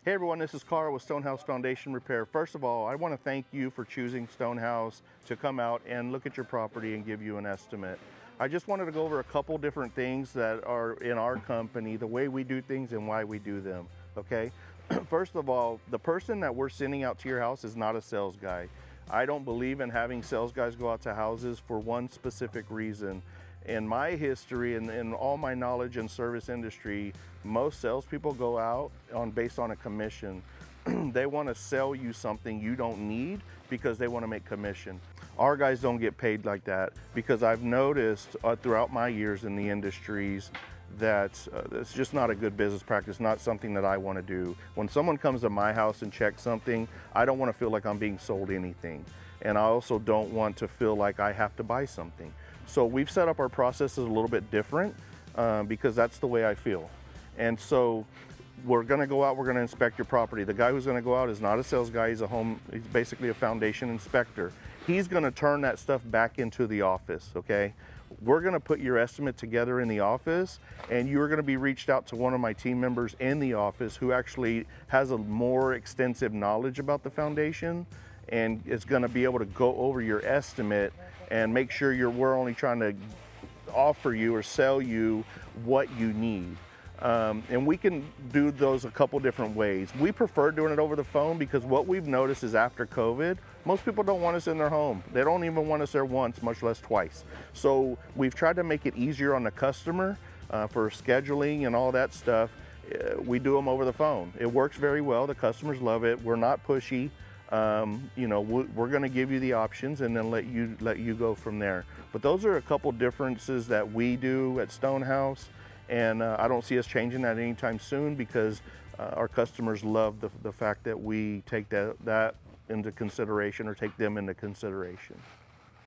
Hey everyone, this is Carl with Stonehouse Foundation Repair. First of all, I want to thank you for choosing Stonehouse to come out and look at your property and give you an estimate. I just wanted to go over a couple different things that are in our company, the way we do things and why we do them, okay? First of all, the person that we're sending out to your house is not a sales guy. I don't believe in having sales guys go out to houses for one specific reason. In my history and in all my knowledge in service industry, most salespeople go out based on a commission. They want to sell you something you don't need because they want to make commission. Our guys don't get paid like that because I've noticed throughout my years in the industries that it's just not a good business practice, not something that I want to do. When someone comes to my house and checks something, I don't want to feel like I'm being sold anything. And I also don't want to feel like I have to buy something. So we've set up our processes a little bit different because that's the way I feel. And so we're gonna go out, we're gonna inspect your property. The guy who's gonna go out is not a sales guy, he's basically a foundation inspector. He's gonna turn that stuff back into the office, okay? We're gonna put your estimate together in the office and you're gonna be reached out to one of my team members in the office who actually has a more extensive knowledge about the foundation and is gonna be able to go over your estimate and make sure we're only trying to offer you or sell you what you need. And we can do those a couple different ways. We prefer doing it over the phone because what we've noticed is after COVID, most people don't want us in their home. They don't even want us there once, much less twice. So we've tried to make it easier on the customer for scheduling and all that stuff. We do them over the phone. It works very well. The customers love it. We're not pushy. You know, we're going to give you the options and then let you go from there. But those are a couple differences that we do at Stonehouse, and I don't see us changing that anytime soon because our customers love the fact that we take that into consideration or take them into consideration.